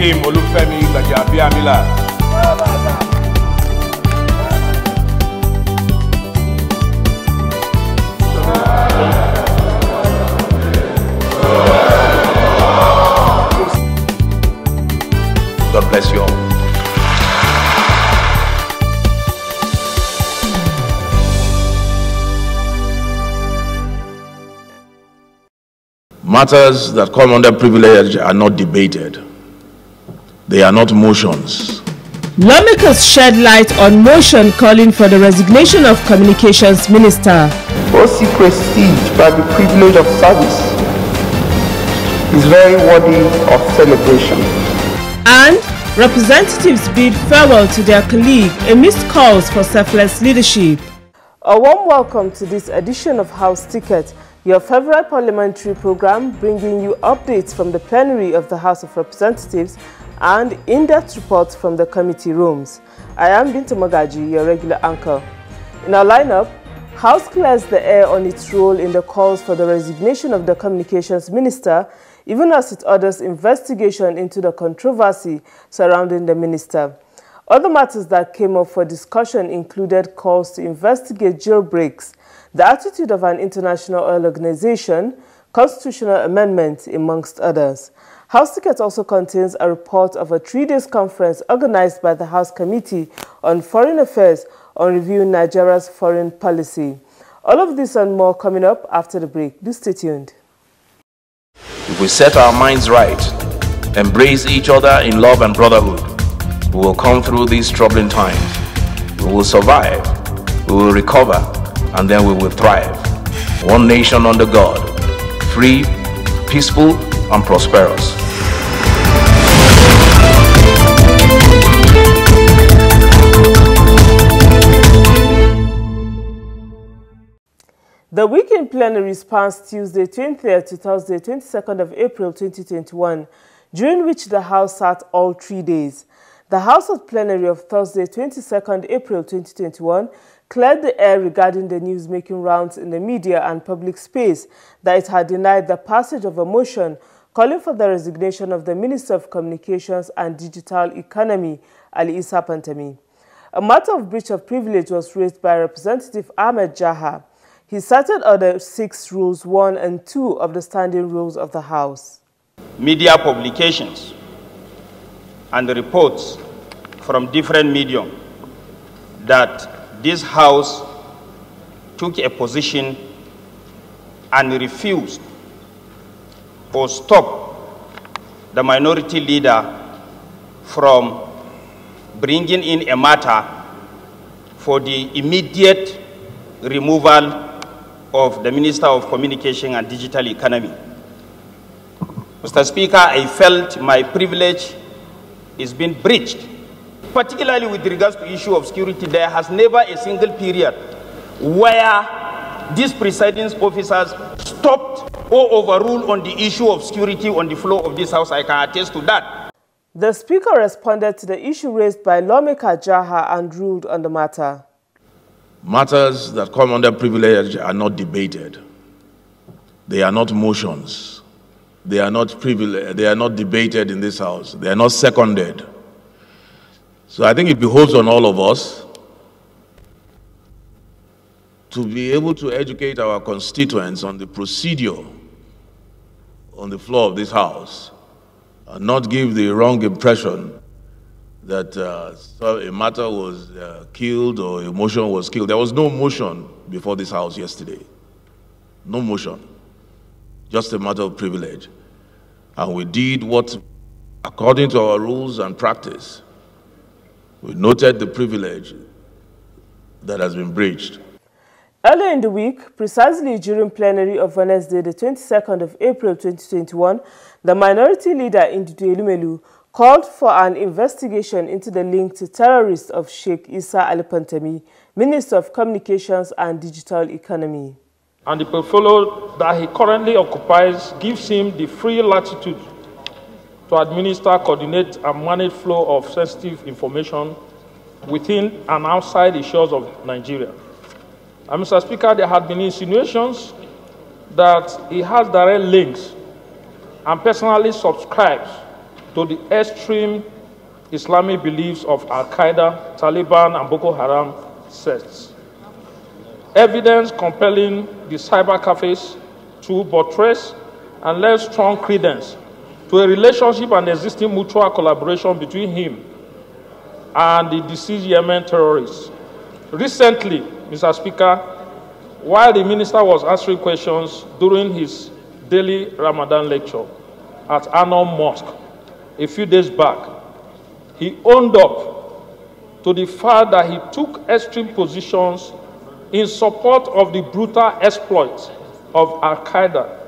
Akeem Olufemi Gbajabiamila. God bless you all. Matters that come under privilege are not debated. They are not motions. Lawmakers shed light on motion calling for the resignation of Communications Minister. OC prestige by the privilege of service is very worthy of celebration. And representatives bid farewell to their colleague amidst calls for selfless leadership. A warm welcome to this edition of House Ticket, your favorite parliamentary program bringing you updates from the plenary of the House of Representatives and in-depth reports from the committee rooms. I am Binta Magaji, your regular anchor. In our lineup, House clears the air on its role in the calls for the resignation of the Communications Minister, even as it orders investigation into the controversy surrounding the minister. Other matters that came up for discussion included calls to investigate jailbreaks, the attitude of an international oil organization, constitutional amendments, amongst others. House Ticket also contains a report of a 3-day conference organized by the House Committee on Foreign Affairs on reviewing Nigeria's foreign policy. All of this and more coming up after the break. Do stay tuned. If we set our minds right, embrace each other in love and brotherhood, we will come through these troubling times. We will survive, we will recover, and then we will thrive. One nation under God, free, peaceful, and prosperous. The weekend plenary spans Tuesday 20th to Thursday 22nd of April 2021, during which the House sat all 3 days. The House's plenary of Thursday 22nd April 2021 cleared the air regarding the news making rounds in the media and public space that it had denied the passage of a motion calling for the resignation of the Minister of Communications and Digital Economy, Ali Issa Pantami. A matter of breach of privilege was raised by Representative Ahmed Jaha. He cited other 6 rules 1 and 2 of the standing rules of the House. Media publications and reports from different medium that this House took a position and refused or stopped the minority leader from bringing in a matter for the immediate removal of the Minister of Communication and Digital Economy. Mr. Speaker, I felt my privilege is being breached, particularly with regards to the issue of security. There has never a single period where these presiding officers stopped or overruled on the issue of security on the floor of this House. I can attest to that. The Speaker responded to the issue raised by lawmaker Jaha and ruled on the matter. Matters that come under privilege are not debated. They are not motions. They are not debated in this House. They are not seconded. So I think it behoves on all of us to be able to educate our constituents on the procedure on the floor of this House and not give the wrong impression that a matter was killed or a motion was killed. There was no motion before this House yesterday. No motion. Just a matter of privilege. And we did what, according to our rules and practice, we noted the privilege that has been breached. Earlier in the week, precisely during plenary of Wednesday, the 22nd of April 2021, the minority leader Ndudu Elumelu called for an investigation into the link to terrorists of Sheikh Issa Ali Pantami, Minister of Communications and Digital Economy. And the portfolio that he currently occupies gives him the free latitude to administer, coordinate, and manage flow of sensitive information within and outside the shores of Nigeria. And Mr. Speaker, there had been insinuations that he has direct links and personally subscribes to the extreme Islamic beliefs of Al-Qaeda, Taliban, and Boko Haram sects. Evidence compelling the cyber cafes to buttress and lend strong credence to a relationship and existing mutual collaboration between him and the deceased Yemen terrorists. Recently, Mr. Speaker, while the minister was answering questions during his daily Ramadan lecture at Anom Mosque a few days back, he owned up to the fact that he took extreme positions in support of the brutal exploits of Al-Qaeda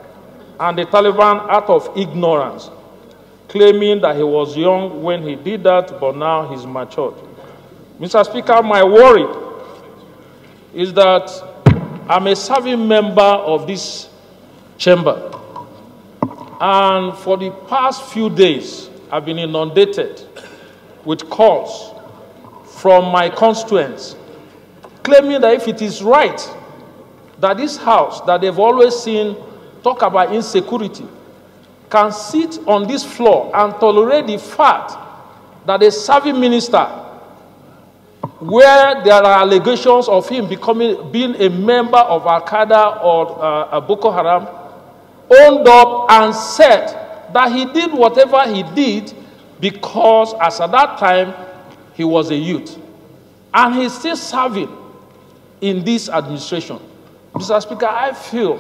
and the Taliban out of ignorance, claiming that he was young when he did that, but now he's matured. Mr. Speaker, my worry is that I'm a serving member of this chamber, and for the past few days, I've been inundated with calls from my constituents claiming that if it is right that this house that they've always seen talk about insecurity can sit on this floor and tolerate the fact that a serving minister, where there are allegations of him being a member of Al-Qaeda or Boko Haram, owned up and said that he did whatever he did because, as at that time, he was a youth. And he's still serving in this administration. Mr. Speaker, I feel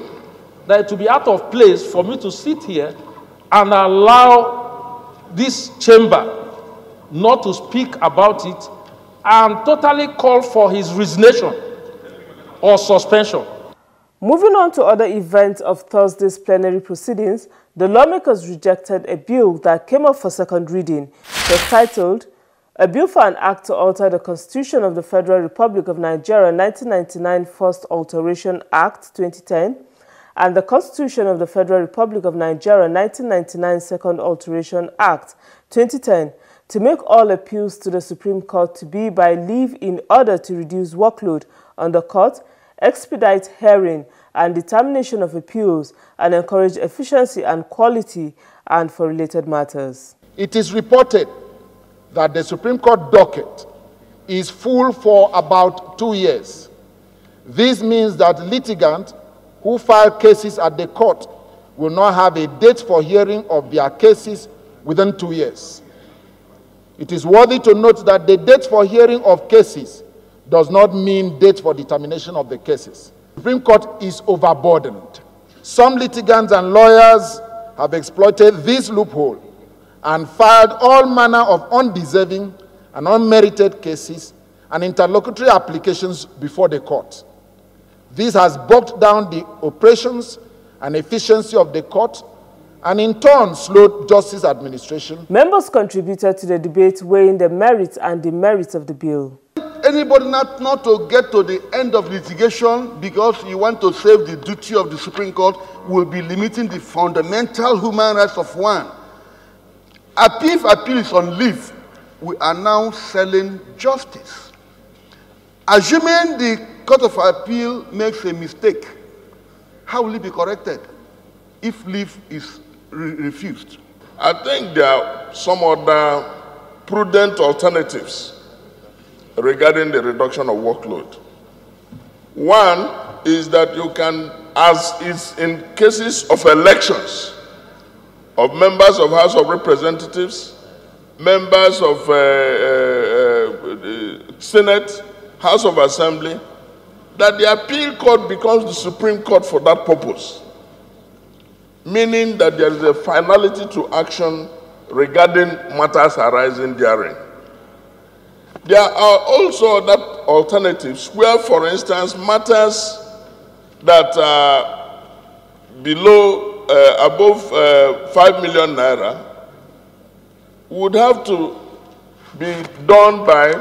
that it would be out of place for me to sit here and allow this chamber not to speak about it and totally call for his resignation or suspension. Moving on to other events of Thursday's plenary proceedings, the lawmakers rejected a bill that came up for second reading. It was titled, "A Bill for an Act to Alter the Constitution of the Federal Republic of Nigeria 1999 First Alteration Act 2010 and the Constitution of the Federal Republic of Nigeria 1999 Second Alteration Act 2010 to make all appeals to the Supreme Court to be by leave in order to reduce workload on the court, expedite hearing and determination of appeals, and encourage efficiency and quality and for related matters." It is reported that the Supreme Court docket is full for about 2 years. This means that litigants who file cases at the court will not have a date for hearing of their cases within 2 years. It is worthy to note that the date for hearing of cases does not mean date for determination of the cases. The Supreme Court is overburdened. Some litigants and lawyers have exploited this loophole and filed all manner of undeserving and unmerited cases and interlocutory applications before the court. This has bogged down the operations and efficiency of the court and in turn slowed justice administration. Members contributed to the debate weighing the merits and demerits of the bill. Anybody not to get to the end of litigation because you want to save the duty of the Supreme Court will be limiting the fundamental human rights of one. If appeal is on leave, we are now selling justice. Assuming the Court of Appeal makes a mistake, how will it be corrected if leave is refused? I think there are some other prudent alternatives regarding the reduction of workload. One is that you can, as is in cases of elections, of members of House of Representatives, members of Senate, House of Assembly, that the appeal court becomes the Supreme Court for that purpose, meaning that there is a finality to action regarding matters arising therein. There are also other alternatives where, for instance, matters that are above 5 million naira would have to be done by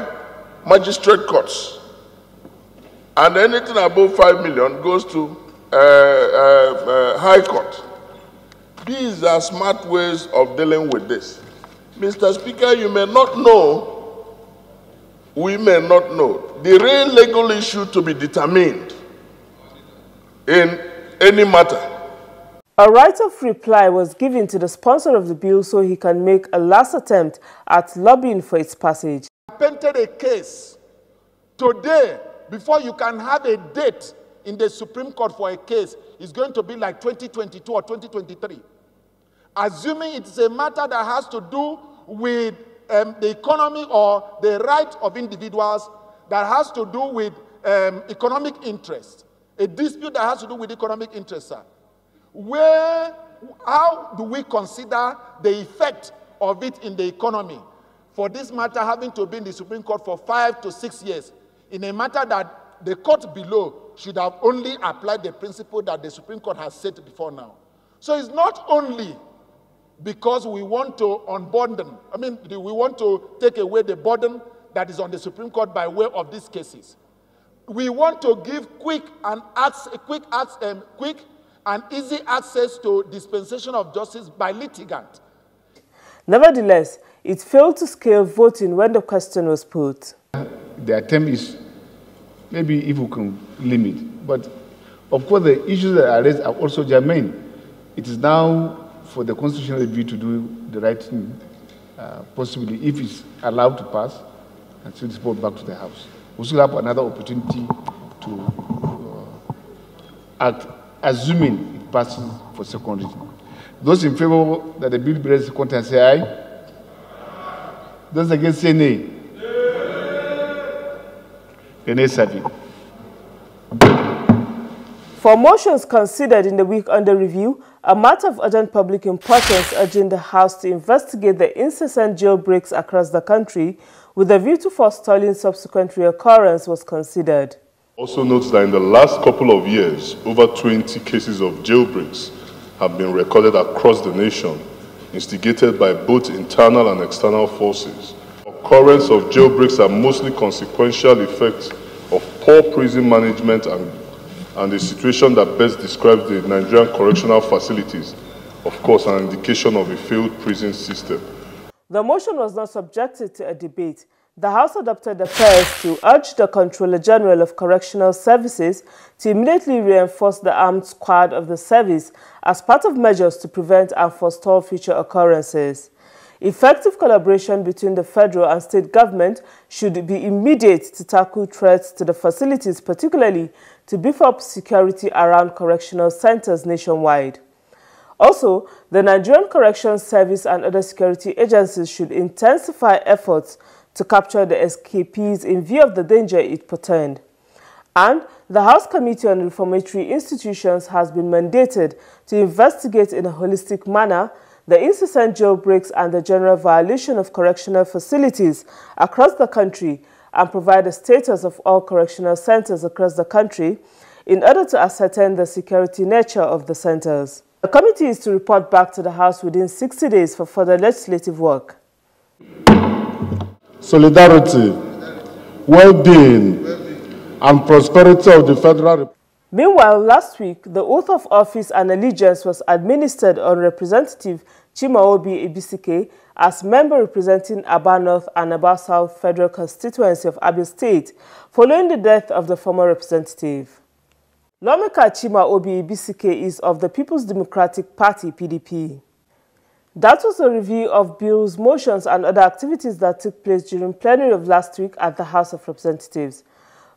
magistrate courts, and anything above 5 million goes to High Court. These are smart ways of dealing with this. Mr. Speaker, you may not know, we may not know, the real legal issue to be determined in any matter. A right of reply was given to the sponsor of the bill so he can make a last attempt at lobbying for its passage. I painted a case. Today, before you can have a date in the Supreme Court for a case, it's going to be like 2022 or 2023. Assuming it's a matter that has to do with the economy or the right of individuals, that has to do with economic interest, a dispute that has to do with economic interest, sir. How do we consider the effect of it in the economy for this matter having to be in the Supreme Court for 5 to 6 years in a matter that the court below should have only applied the principle that the Supreme Court has set before now? So it's not only because we want to unburden, we want to take away the burden that is on the Supreme Court by way of these cases. We want to give quick and easy access to dispensation of justice by litigant. Nevertheless, it failed to scale voting when the question was put. The attempt is maybe if we can limit, but of course the issues that are raised are also germane. It is now for the Constitutional Review to do the right thing, possibly if it's allowed to pass, and send this report back to the House. We still have another opportunity to act, assuming it passes for second reading. Those in favor that the bill be read second and say aye. Those against say nay. The nays have it. For motions considered in the week under review, a matter of urgent public importance urging the House to investigate the incessant jailbreaks across the country with a view to forestalling subsequent reoccurrence was considered. Also notes that in the last couple of years, over 20 cases of jailbreaks have been recorded across the nation, instigated by both internal and external forces. Occurrence of jailbreaks are mostly consequential effects of poor prison management and a situation that best describes the Nigerian correctional facilities, of course, an indication of a failed prison system. The motion was not subjected to a debate. The House adopted the prayers to urge the Controller General of Correctional Services to immediately reinforce the armed squad of the service as part of measures to prevent and forestall future occurrences. Effective collaboration between the federal and state government should be immediate to tackle threats to the facilities, particularly to beef up security around correctional centers nationwide. Also, the Nigerian Corrections Service and other security agencies should intensify efforts to capture the escapees in view of the danger it portend. And the House Committee on Reformatory Institutions has been mandated to investigate in a holistic manner the incessant jailbreaks and the general violation of correctional facilities across the country and provide a status of all correctional centers across the country in order to ascertain the security nature of the centers. The committee is to report back to the House within 60 days for further legislative work. Solidarity, well-being, and prosperity of the Federal Republic. Meanwhile, last week, the oath of office and allegiance was administered on Representative Chimaobi Ebisike as member representing Aba North and Aba South Federal Constituency of Abia State, following the death of the former representative. Lawmaker Chimaobi Ebisike is of the People's Democratic Party, PDP. That was a review of bills, motions and other activities that took place during plenary of last week at the House of Representatives.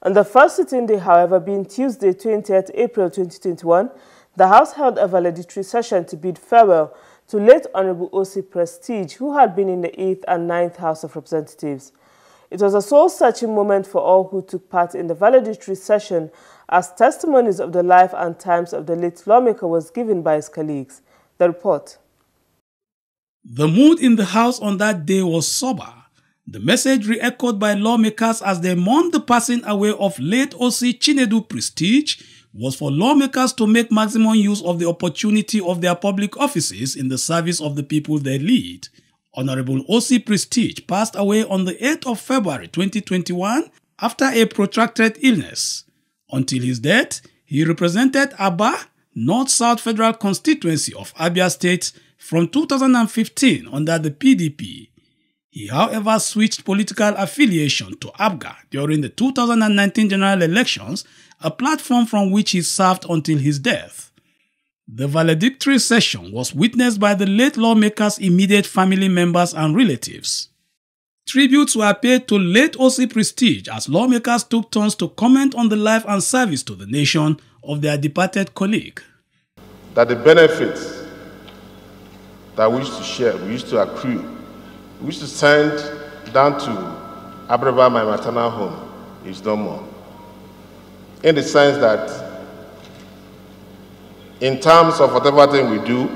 On the first sitting day, however, being Tuesday, 20th April 2021, the House held a valedictory session to bid farewell to late Honorable O.C. Prestige, who had been in the 8th and 9th House of Representatives. It was a soul-searching moment for all who took part in the valedictory session, as testimonies of the life and times of the late lawmaker was given by his colleagues. The report. The mood in the House on that day was sober. The message re-echoed by lawmakers as they mourned the passing away of late O.C. Chinedu Prestige was for lawmakers to make maximum use of the opportunity of their public offices in the service of the people they lead. Honorable O.C. Prestige passed away on the 8th of February 2021 after a protracted illness. Until his death, he represented Aba, North-South Federal Constituency of Abia State from 2015 under the PDP. He, however, switched political affiliation to ABGA during the 2019 general elections, a platform from which he served until his death. The valedictory session was witnessed by the late lawmaker's immediate family members and relatives. Tributes were paid to late OC Prestige as lawmakers took turns to comment on the life and service to the nation of their departed colleague. That the benefits that we used to share, we used to accrue, we used to send down to Abraba, my maternal home, is no more. In the sense that in terms of whatever thing we do,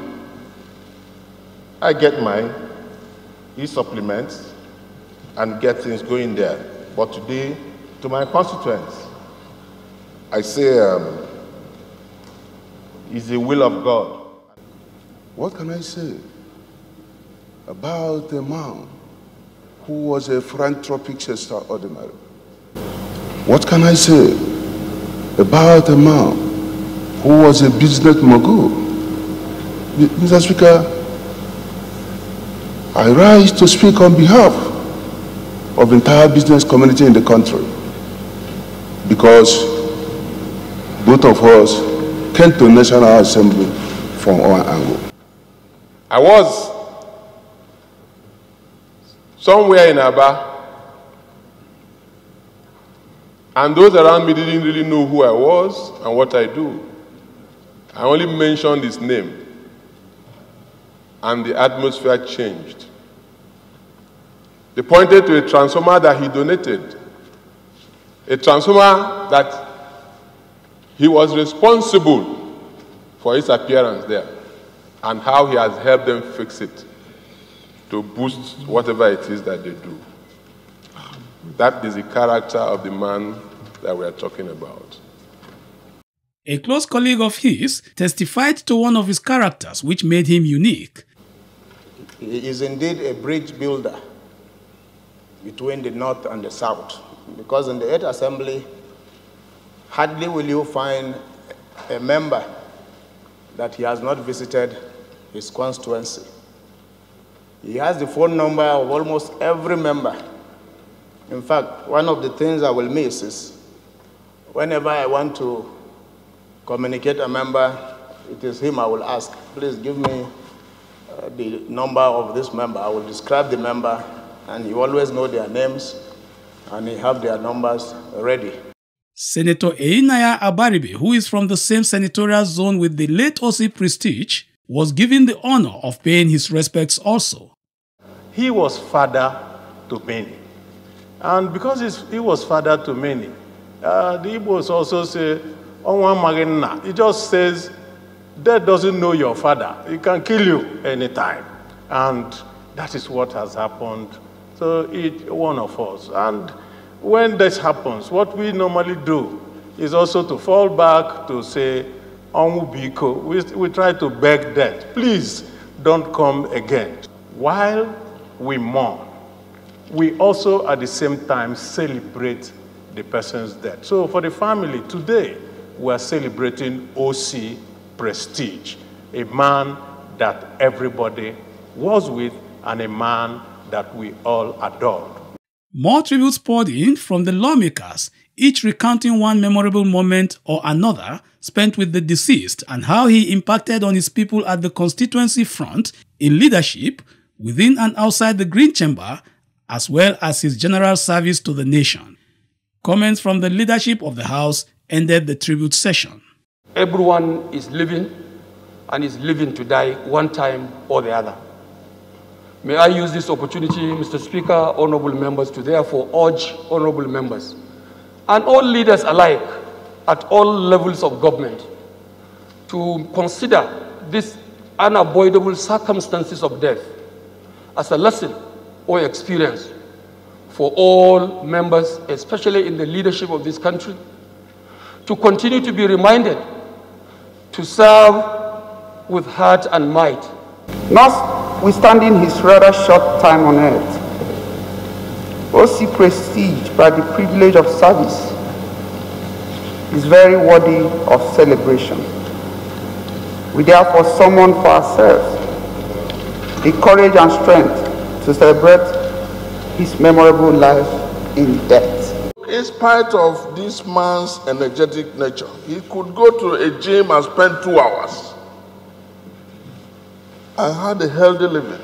I get mine, he supplements, and get things going there. But today, to my constituents, I say, it's the will of God. What can I say about a man who was a philanthropic extraordinary? What can I say about a man who was a business mogul? Mr. Speaker, I rise to speak on behalf of the entire business community in the country, because both of us came to National Assembly from our angle. I was somewhere in Aba, and those around me didn't really know who I was and what I do. I only mentioned his name, and the atmosphere changed. They pointed to a transformer that he donated, a transformer that he was responsible for its appearance there, and how he has helped them fix it to boost whatever it is that they do. That is the character of the man that we are talking about. A close colleague of his testified to one of his characters which made him unique. He is indeed a bridge builder between the North and the South, because in the 8th Assembly, hardly will you find a member that he has not visited his constituency. He has the phone number of almost every member. In fact, one of the things I will miss is whenever I want to communicate a member, it is him I will ask, please give me the number of this member. I will describe the member, and you always know their names, and you have their numbers ready. Senator Einaya Abaribe, who is from the same senatorial zone with the late OC Prestige, was given the honor of paying his respects also. He was father to many. And because he was father to many, the Igbos also say, it just says, death doesn't know your father. He can kill you anytime. And that is what has happened to each one of us. And when this happens, what we normally do is also to fall back to say, we try to beg death. Please don't come again. While we mourn, we also at the same time celebrate the person's death. So for the family today, we are celebrating OC Prestige, a man that everybody was with and a man that we all adored. More tributes poured in from the lawmakers, each recounting one memorable moment or another spent with the deceased and how he impacted on his people at the constituency front in leadership, within and outside the Green Chamber, as well as his general service to the nation. Comments from the leadership of the House ended the tribute session. Everyone is living and is living to die one time or the other. May I use this opportunity, Mr. Speaker, honorable members, to therefore urge honorable members and all leaders alike at all levels of government to consider these unavoidable circumstances of death as a lesson or experience for all members, especially in the leadership of this country, to continue to be reminded to serve with heart and might. Notwithstanding his rather short time on earth, OC Prestige, by the privilege of service, is very worthy of celebration. We therefore summon for ourselves the courage and strength to celebrate his memorable life in death. In spite of this man's energetic nature, he could go to a gym and spend 2 hours and had a healthy living,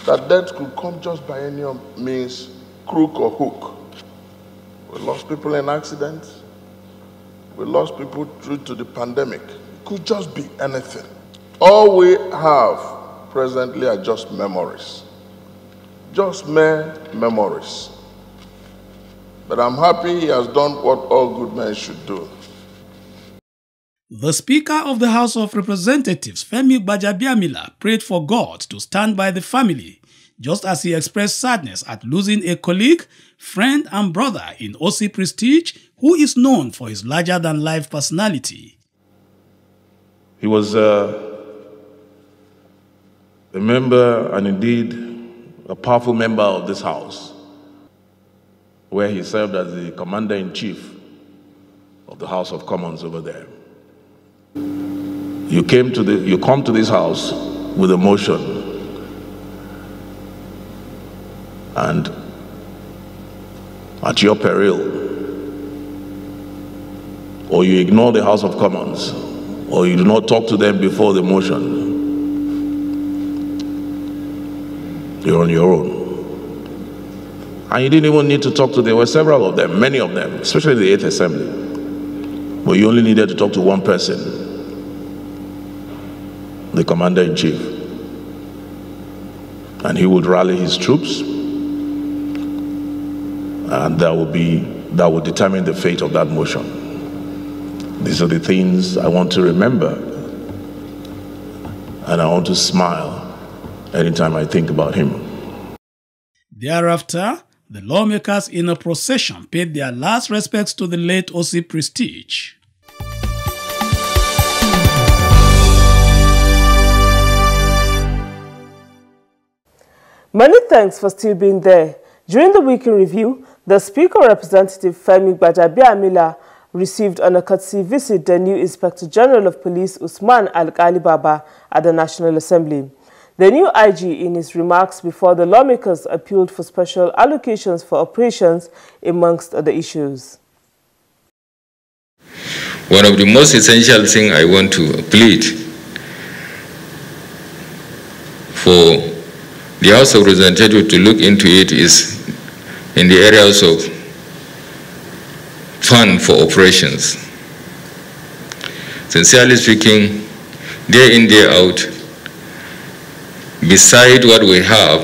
that death could come just by any means, crook or hook. We lost people in accidents. We lost people due to the pandemic. It could just be anything. All we have presently are just memories. Just mere memories. But I'm happy he has done what all good men should do. The Speaker of the House of Representatives, Femi Gbajabiamila, prayed for God to stand by the family, just as he expressed sadness at losing a colleague, friend and brother in OC Prestige, who is known for his larger-than-life personality. He was a member, and indeed a powerful member of this House, where he served as the Commander-in-Chief of the House of Commons over there. You come to this House with a motion, and at your peril, or you ignore the House of Commons, or you do not talk to them before the motion, you're on your own. And you didn't even need to talk to them. There were several of them, many of them, especially the 8th Assembly. But you only needed to talk to one person, the Commander-in-Chief. And he would rally his troops, and that would determine the fate of that motion. These are the things I want to remember, and I want to smile anytime I think about him. Thereafter, the lawmakers in a procession paid their last respects to the late OC Prestige. Many thanks for still being there. During the week in review, the Speaker, Representative Femi Gbajabiamila, received on a courtesy visit the new Inspector General of Police Usman Alkali Baba at the National Assembly. The new IG, in his remarks before the lawmakers, appealed for special allocations for operations, amongst other issues. One of the most essential things I want to plead for the House of Representatives to look into it is in the areas of fund for operations. Sincerely speaking, day in, day out, beside what we have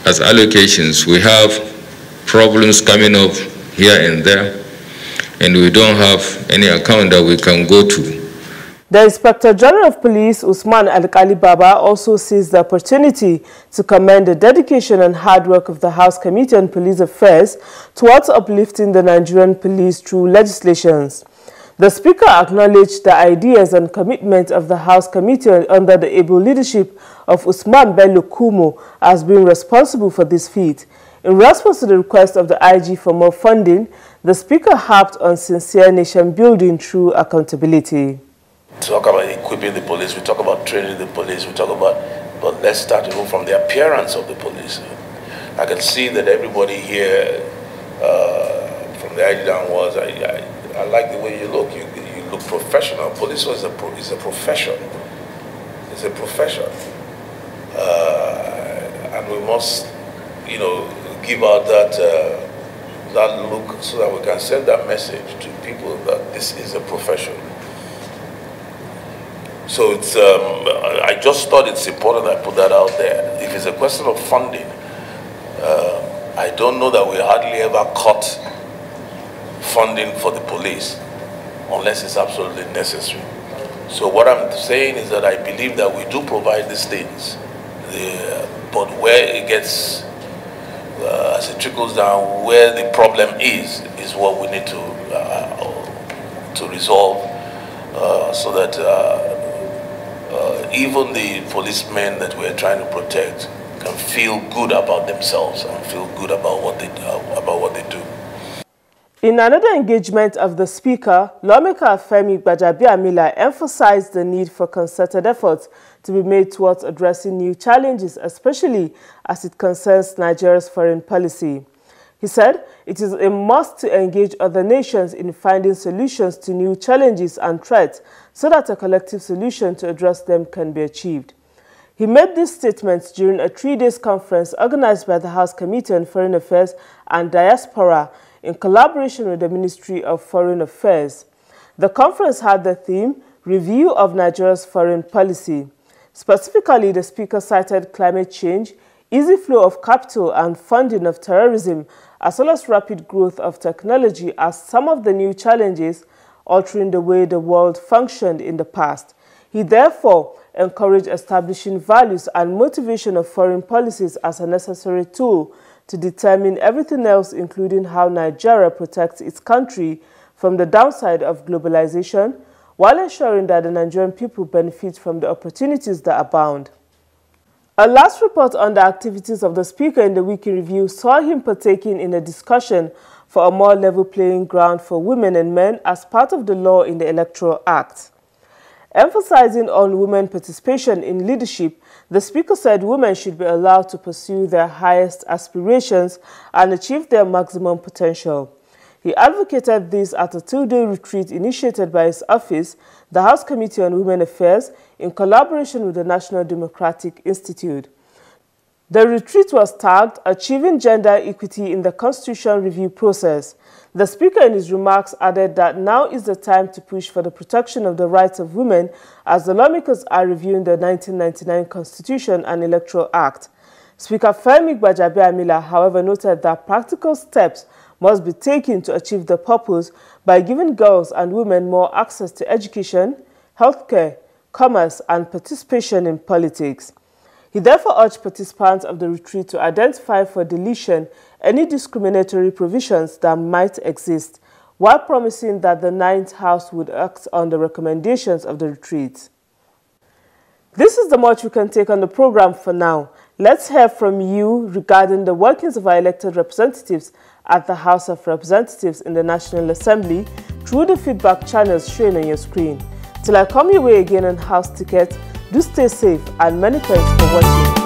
as allocations, we have problems coming up here and there, and we don't have any account that we can go to. The Inspector General of Police, Usman Alkali Baba, also seized the opportunity to commend the dedication and hard work of the House Committee on Police Affairs towards uplifting the Nigerian police through legislations. The Speaker acknowledged the ideas and commitment of the House Committee under the able leadership of Usman Bello Kumo as being responsible for this feat. In response to the request of the IG for more funding, the Speaker harped on sincere nation building through accountability. Talk about equipping the police, we talk about training the police, we talk about, but let's start even from the appearance of the police. I can see that everybody here, from the IG downwards, I like the way you look. You look professional. Police is a profession. It's a profession, and we must, give out that look so that we can send that message to people that this is a profession. So it's, I just thought it's important I put that out there. If it's a question of funding, I don't know that we hardly ever cut funding for the police unless it's absolutely necessary. So what I'm saying is that I believe that we do provide these things, but where it gets, as it trickles down, where the problem is what we need to resolve, so that even the policemen that we're trying to protect can feel good about themselves and feel good about what they do. In another engagement of the Speaker, lawmaker Femi Gbajabiamila emphasized the need for concerted efforts to be made towards addressing new challenges, especially as it concerns Nigeria's foreign policy. He said it is a must to engage other nations in finding solutions to new challenges and threats so that a collective solution to address them can be achieved. He made these statements during a 3-day conference organized by the House Committee on Foreign Affairs and Diaspora in collaboration with the Ministry of Foreign Affairs. The conference had the theme, Review of Nigeria's Foreign Policy. Specifically, the speaker cited climate change, easy flow of capital and funding of terrorism, as well as rapid growth of technology as some of the new challenges altering the way the world functioned in the past. He therefore encouraged establishing values and motivation of foreign policies as a necessary tool to determine everything else, including how Nigeria protects its country from the downside of globalization, while ensuring that the Nigerian people benefit from the opportunities that abound. A last report on the activities of the Speaker in the week in review saw him partaking in a discussion for a more level playing ground for women and men as part of the law in the Electoral Act. Emphasizing on women participation in leadership, the Speaker said women should be allowed to pursue their highest aspirations and achieve their maximum potential. He advocated this at a 2-day retreat initiated by his office, the House Committee on Women Affairs, in collaboration with the National Democratic Institute. The retreat was tagged Achieving Gender Equity in the Constitution Review Process. The Speaker in his remarks added that now is the time to push for the protection of the rights of women as the lawmakers are reviewing the 1999 Constitution and Electoral Act. Speaker Femi Gbajabiamila, however, noted that practical steps must be taken to achieve the purpose by giving girls and women more access to education, healthcare, commerce, and participation in politics. He therefore urged participants of the retreat to identify for deletion any discriminatory provisions that might exist, while promising that the 9th House would act on the recommendations of the retreat. This is the much we can take on the program for now. Let's hear from you regarding the workings of our elected representatives at the House of Representatives in the National Assembly through the feedback channels shown on your screen. Till I come your way again on House Ticket, do stay safe and many thanks for watching.